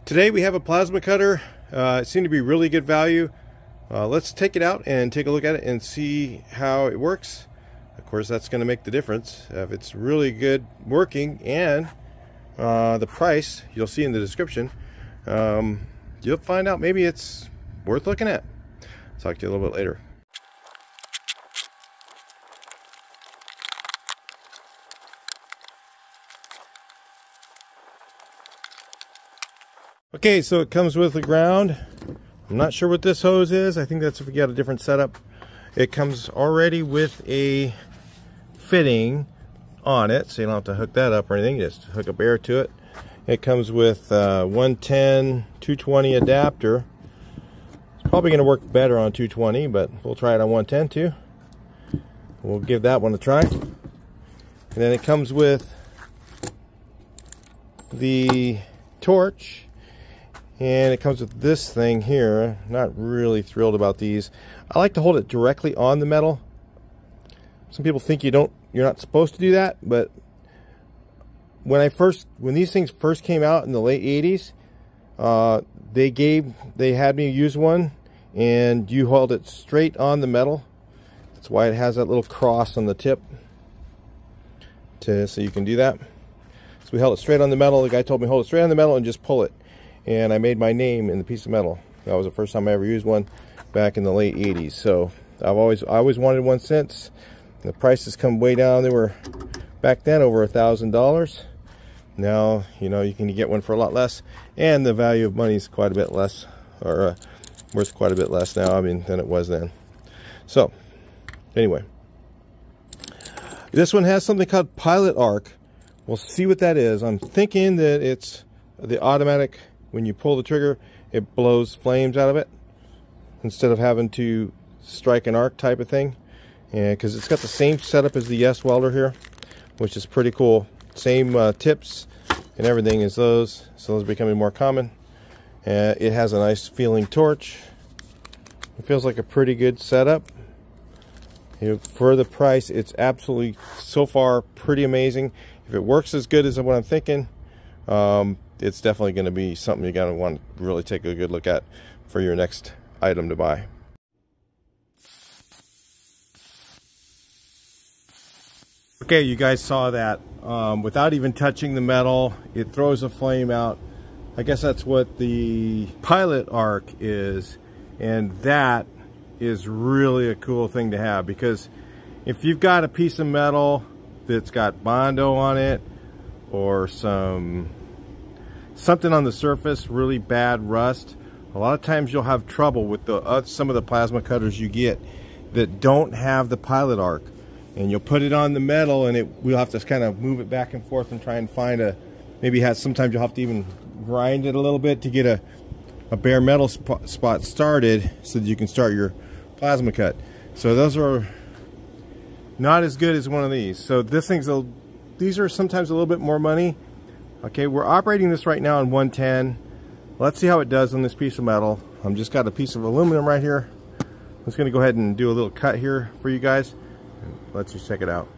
Today we have a plasma cutter. It seemed to be really good value. Let's take it out and take a look at it and see how it works. Of course, that's going to make the difference. If it's really good working and the price, you'll see in the description, you'll find out maybe it's worth looking at. Talk to you a little bit later. Okay, so it comes with the ground. I'm not sure what this hose is. I think that's if we got a different setup. It comes already with a fitting on it, so you don't have to hook that up or anything. You just hook up air to it. It comes with 110, 220 adapter. It's probably going to work better on 220, but we'll try it on 110 too. We'll give that one a try. And then it comes with the torch. And it comes with this thing here. Not really thrilled about these. I like to hold it directly on the metal. Some people think you're not supposed to do that, but when these things first came out in the late 80s, they had me use one, and you hold it straight on the metal. That's why it has that little cross on the tip, so you can do that. So we held it straight on the metal. The guy told me hold it straight on the metal and just pull it. And I made my name in the piece of metal. That was the first time I ever used one back in the late 80s. So I always wanted one since. The prices come way down. They were back then over $1,000. Now, you can get one for a lot less, and the value of money is quite a bit less, or worth quite a bit less now, than it was then. So anyway, this one has something called pilot arc. We'll see what that is. I'm thinking that it's the automatic. When you pull the trigger, it blows flames out of it instead of having to strike an arc type of thing. And because it's got the same setup as the Yes welder here, which is pretty cool. Same tips and everything as those, so those are becoming more common. It has a nice feeling torch. It feels like a pretty good setup. For the price, it's absolutely, so far, pretty amazing. If it works as good as what I'm thinking, it's definitely going to be something you're going to want to really take a good look at for your next item to buy. Okay, you guys saw that. Without even touching the metal, it throws a flame out. I guess that's what the pilot arc is, and that is really a cool thing to have, because if you've got a piece of metal that's got Bondo on it, or something on the surface, really bad rust, a lot of times you'll have trouble with some of the plasma cutters you get that don't have the pilot arc, and you'll put it on the metal and we'll have to kind of move it back and forth and try and find sometimes you'll have to even grind it a little bit to get a bare metal spot started so that you can start your plasma cut. So those are not as good as one of these. So these are sometimes a little bit more money. Okay, we're operating this right now on 110. Let's see how it does on this piece of metal. I've just got a piece of aluminum right here. I'm just going to go ahead and do a little cut here for you guys. Let's just check it out.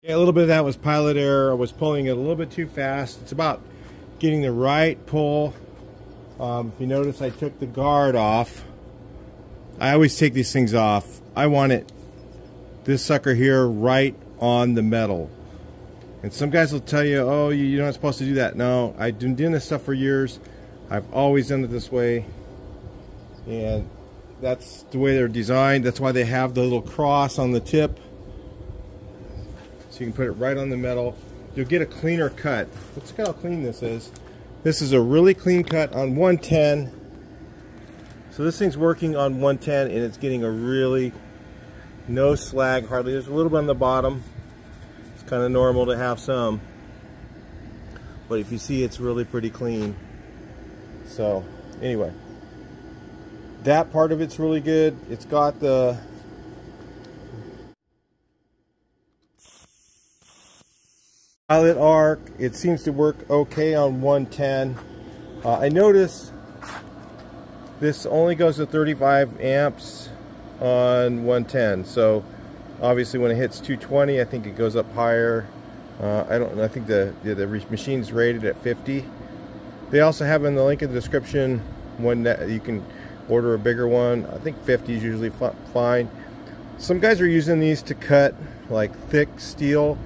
A little bit of that was pilot error. I was pulling it a little bit too fast. It's about getting the right pull. If you notice, I took the guard off. I always take these things off. I want this sucker here right on the metal. And some guys will tell you, oh, you're not supposed to do that. No, I've been doing this stuff for years. I've always done it this way. And that's the way they're designed. That's why they have the little cross on the tip. So you can put it right on the metal. You'll get a cleaner cut. Let's look at how clean this is. This is a really clean cut on 110. So this thing's working on 110 and it's getting a really no slag hardly. There's a little bit on the bottom. It's kind of normal to have some. But if you see, it's really pretty clean. So anyway, that part of it's really good. It's got the pilot arc. It seems to work okay on 110. I notice this only goes to 35 amps on 110. So obviously when it hits 220, I think it goes up higher. I don't know. I think the machine's rated at 50. They also have in the link in the description one that you can order a bigger one. I think 50 is usually fine. Some guys are using these to cut like thick steel.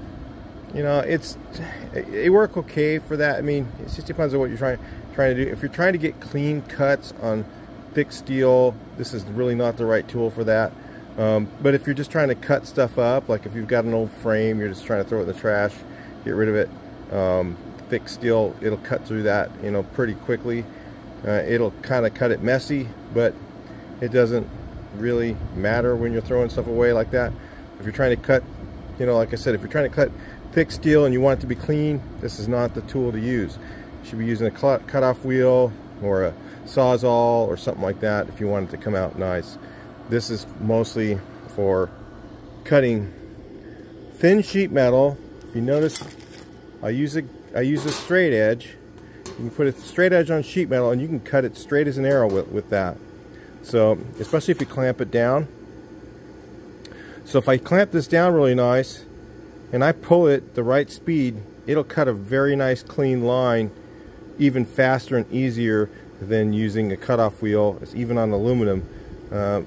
You know, it work okay for that. I mean, it just depends on what you're trying to do. If you're trying to get clean cuts on thick steel, this is really not the right tool for that. But if you're just trying to cut stuff up, like if you've got an old frame, you're just trying to throw it in the trash, get rid of it, thick steel, it'll cut through that, you know, pretty quickly. It'll kind of cut it messy, but it doesn't really matter when you're throwing stuff away like that. If you're trying to cut, you know, like I said, if you're trying to cut thick steel and you want it to be clean, this is not the tool to use. You should be using a cut-off wheel or a Sawzall or something like that if you want it to come out nice. This is mostly for cutting thin sheet metal. If you notice, I use a straight edge. You can put a straight edge on sheet metal and you can cut it straight as an arrow with that. So, especially if you clamp it down. So if I clamp this down really nice and I pull it the right speed, it'll cut a very nice clean line even faster and easier than using a cutoff wheel. It's even on aluminum.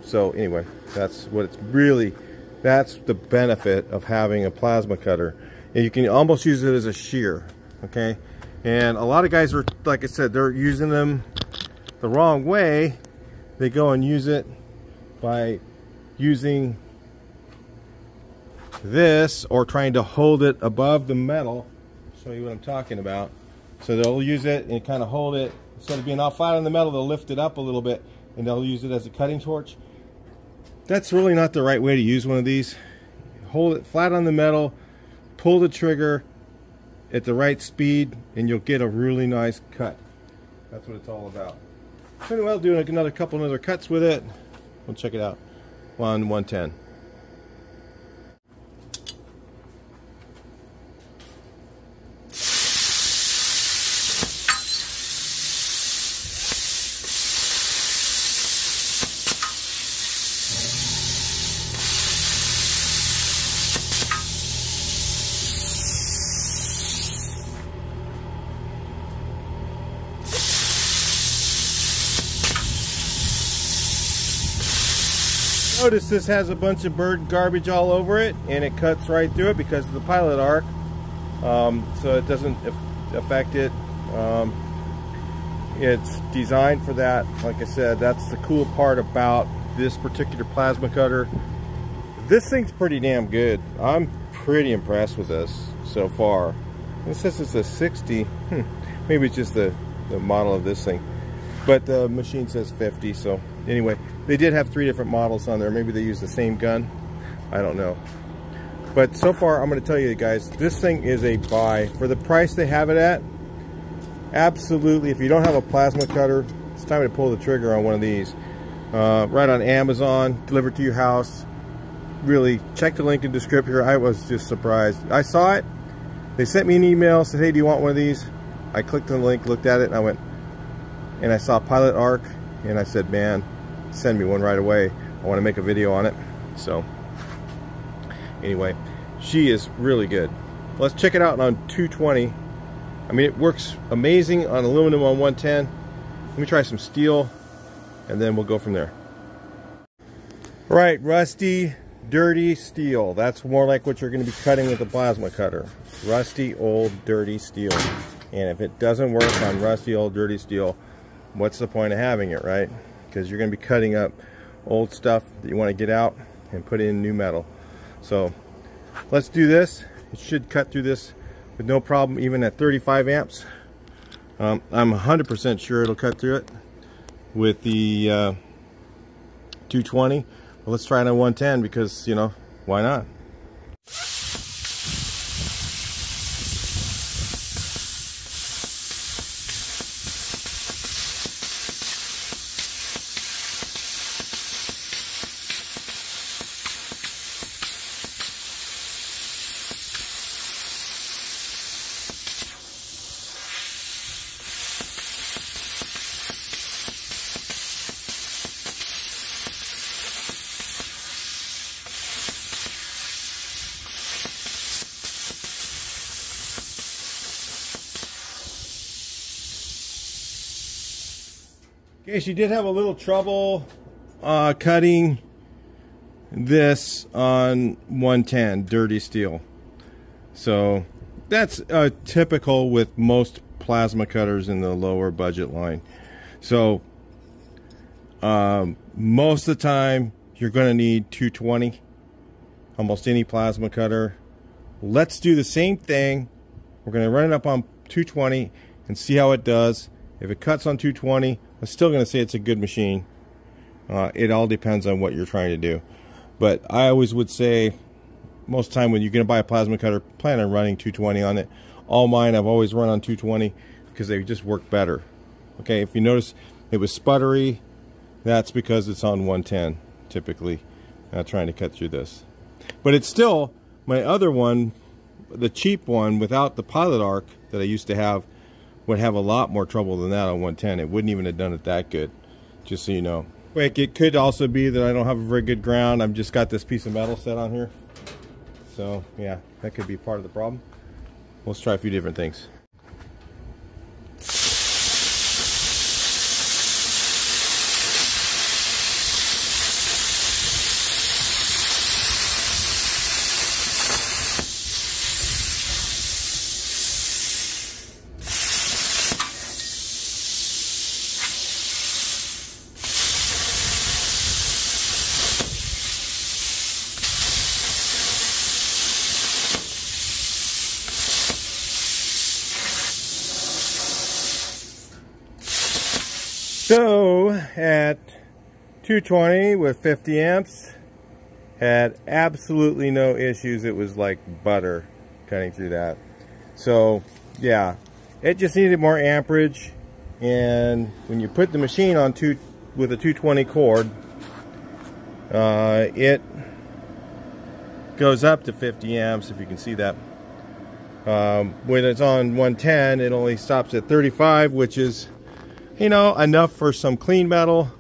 So anyway, that's the benefit of having a plasma cutter. And you can almost use it as a shear, okay? And a lot of guys are, like I said, they're using them the wrong way. They go and use it by using this or trying to hold it above the metal. I'll show you what I'm talking about. So they'll use it and kind of hold it. Instead of being all flat on the metal, they'll lift it up a little bit and they'll use it as a cutting torch. That's really not the right way to use one of these. Hold it flat on the metal, pull the trigger at the right speed, and you'll get a really nice cut. That's what it's all about. So anyway, I'll do another couple other cuts with it. We'll check it out on 110. Notice this has a bunch of bird garbage all over it, and it cuts right through it because of the pilot arc, so it doesn't affect it. It's designed for that. Like I said, that's the cool part about this particular plasma cutter. This thing's pretty damn good. I'm pretty impressed with this so far. It says it's a 60. Maybe it's just the model of this thing, but the machine says 50. So anyway, they did have 3 different models on there. Maybe they used the same gun. I don't know. But so far, I'm going to tell you guys, this thing is a buy. For the price they have it at, absolutely. If you don't have a plasma cutter, it's time to pull the trigger on one of these. Right on Amazon, delivered to your house. Really, check the link in the description. I was just surprised. I saw it. They sent me an email, said, hey, do you want one of these? I clicked on the link, looked at it, and I went, and I saw Pilot Arc, and I said, man, send me one right away. I want to make a video on it. So anyway, she is really good. Let's check it out on 220. I mean, it works amazing on aluminum on 110. Let me try some steel and then we'll go from there. All right, rusty, dirty steel. That's more like what you're going to be cutting with a plasma cutter. Rusty, old, dirty steel. And if it doesn't work on rusty, old, dirty steel, what's the point of having it, right? Because you're going to be cutting up old stuff that you want to get out and put in new metal. So let's do this. It should cut through this with no problem, even at 35 amps. I'm 100% sure it'll cut through it with the 220. But let's try it on 110 because, you know, why not? Okay, she did have a little trouble cutting this on 110 dirty steel. So that's typical with most plasma cutters in the lower budget line. So most of the time you're going to need 220, almost any plasma cutter. Let's do the same thing. We're going to run it up on 220 and see how it does. If it cuts on 220, I'm still going to say it's a good machine. It all depends on what you're trying to do. But I always would say, most of the time when you're going to buy a plasma cutter, plan on running 220 on it. All mine I've always run on 220 because they just work better. Okay, if you notice it was sputtery, that's because it's on 110 typically, trying to cut through this. But it's still, my other one, the cheap one without the pilot arc that I used to have, would have a lot more trouble than that on 110. It wouldn't even have done it that good, just so you know. Quick, it could also be that I don't have a very good ground. I've just got this piece of metal set on here. So yeah, that could be part of the problem. Let's try a few different things. So at 220 with 50 amps, had absolutely no issues. It was like butter cutting through that. So yeah, it just needed more amperage. And when you put the machine on with a 220 cord, it goes up to 50 amps, if you can see that. When it's on 110, it only stops at 35, which is, you know, enough for some clean metal,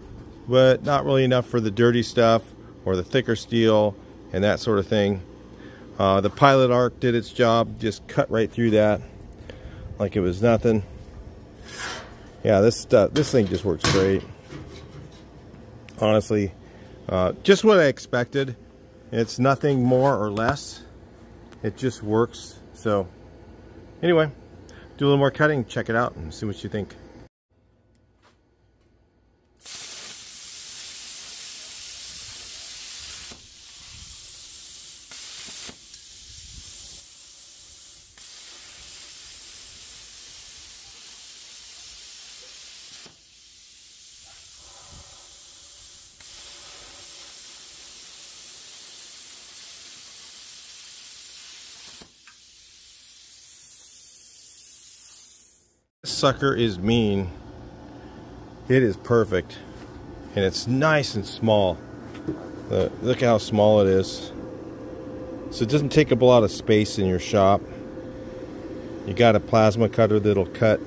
but not really enough for the dirty stuff or the thicker steel and that sort of thing. The pilot arc did its job, just cut right through that like it was nothing. Yeah, this thing just works great. Honestly, just what I expected. It's nothing more or less. It just works. So anyway, do a little more cutting, check it out and see what you think. This sucker is mean. It is perfect. And it's nice and small. Look how small it is. So it doesn't take up a lot of space in your shop. You got a plasma cutter that'll cut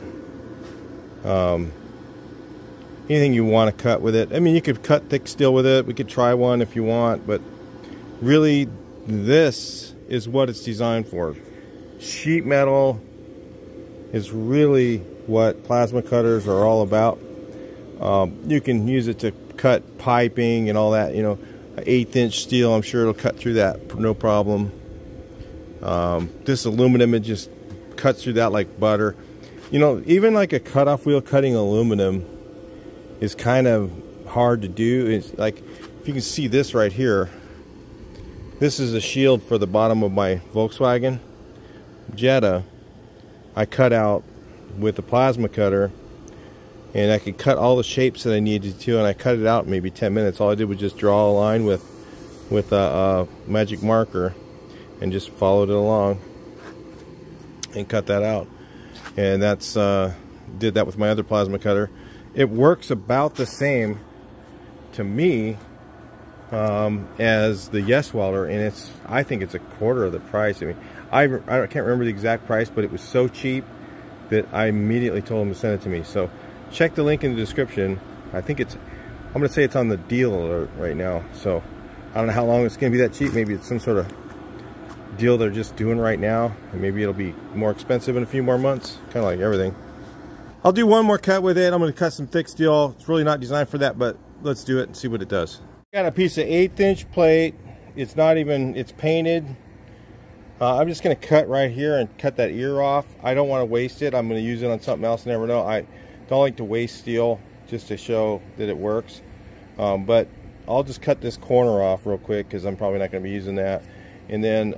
anything you want to cut with it. I mean, you could cut thick steel with it. We could try one if you want, but really this is what it's designed for. Sheet metal is really what plasma cutters are all about. You can use it to cut piping and all that, you know, 1/8 inch steel, I'm sure it'll cut through that no problem. This aluminum, it just cuts through that like butter. You know, even like a cutoff wheel cutting aluminum is kind of hard to do. It's like, if you can see this right here, this is a shield for the bottom of my Volkswagen Jetta. I cut out with a plasma cutter, and I could cut all the shapes that I needed to, and I cut it out in maybe 10 minutes. All I did was just draw a line with a magic marker and just followed it along and cut that out. And that's did that with my other plasma cutter. It works about the same to me as the Yes welder, and I think it's a quarter of the price. I mean, I can't remember the exact price, but it was so cheap that I immediately told them to send it to me. So check the link in the description. I think I'm going to say it's on the deal alert right now. So I don't know how long it's going to be that cheap. Maybe it's some sort of deal they're just doing right now, and maybe it'll be more expensive in a few more months, kind of like everything. I'll do one more cut with it. I'm going to cut some thick steel. It's really not designed for that, but let's do it and see what it does. Got a piece of 1/8" plate. It's not even, it's painted. I'm just going to cut right here and cut that ear off. I don't want to waste it. I'm going to use it on something else. Never know. I don't like to waste steel just to show that it works. But I'll just cut this corner off real quick because I'm probably not going to be using that. And then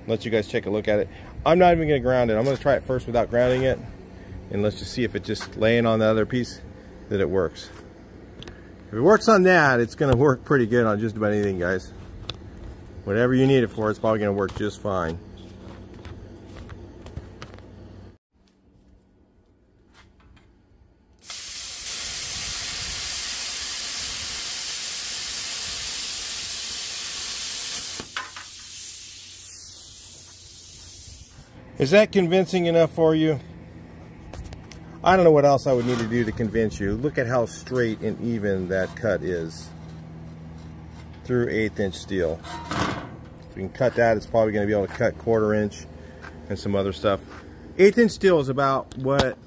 let you guys take a look at it. I'm not even going to ground it. I'm going to try it first without grounding it. And let's just see if it just laying on the other piece that it works. If it works on that, it's going to work pretty good on just about anything, guys. Whatever you need it for, it's probably going to work just fine. Is that convincing enough for you? I don't know what else I would need to do to convince you. Look at how straight and even that cut is through 1/8" steel. If we can cut that, it's probably going to be able to cut 1/4 inch and some other stuff. 1/8" steel is about what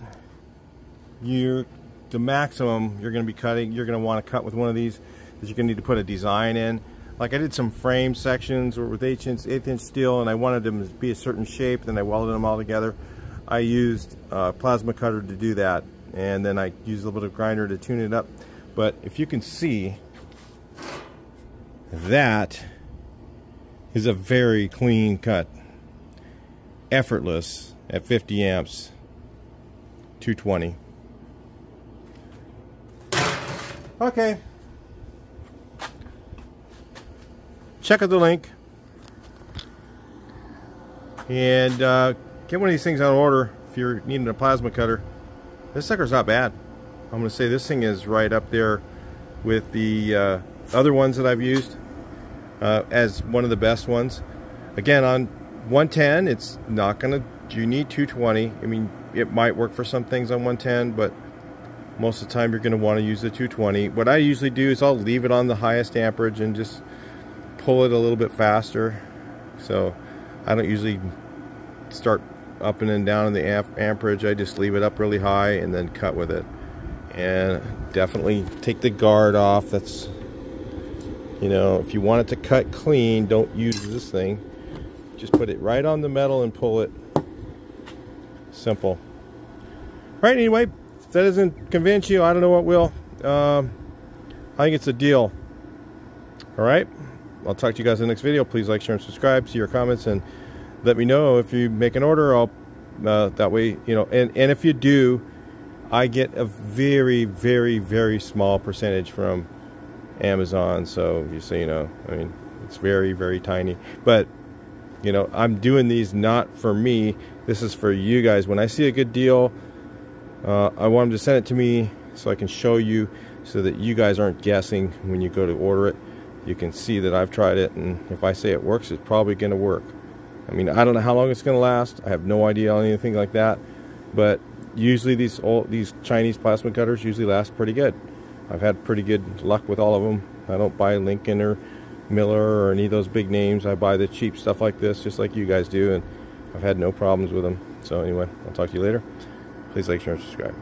the maximum you're going to be cutting. You're going to want to cut with one of these, that you're going to need to put a design in. Like I did some frame sections with 1/8" steel, and I wanted them to be a certain shape. Then I welded them all together. I used a plasma cutter to do that, and then I used a little bit of grinder to tune it up. But if you can see, that is a very clean cut, effortless at 50 amps, 220. Okay. Check out the link and get one of these things on order if you're needing a plasma cutter. This sucker's not bad. I'm going to say this thing is right up there with the other ones that I've used as one of the best ones. Again, on 110, it's not going to, you need 220. I mean, it might work for some things on 110, but most of the time you're going to want to use the 220. What I usually do is I'll leave it on the highest amperage and just pull it a little bit faster. So I don't usually start up and then down in the amperage. I just leave it up really high and then cut with it. And definitely take the guard off. That's, you know, if you want it to cut clean, don't use this thing. Just put it right on the metal and pull it. Simple. Right, anyway, if that doesn't convince you, I don't know what will. I think it's a deal. Alright, I'll talk to you guys in the next video. Please like, share, and subscribe. See your comments and let me know if you make an order. I'll that way, you know, and if you do, I get a very, very, very small percentage from Amazon. So just so you know, I mean, it's very, very tiny. But you know, I'm doing these not for me. This is for you guys. When I see a good deal, I want them to send it to me so I can show you, so that you guys aren't guessing when you go to order it. You can see that I've tried it, and if I say it works, it's probably going to work. I mean, I don't know how long it's going to last. I have no idea on anything like that. But usually these Chinese plasma cutters usually last pretty good. I've had pretty good luck with all of them. I don't buy Lincoln or Miller or any of those big names. I buy the cheap stuff like this, just like you guys do, and I've had no problems with them. So anyway, I'll talk to you later. Please like, share, and subscribe.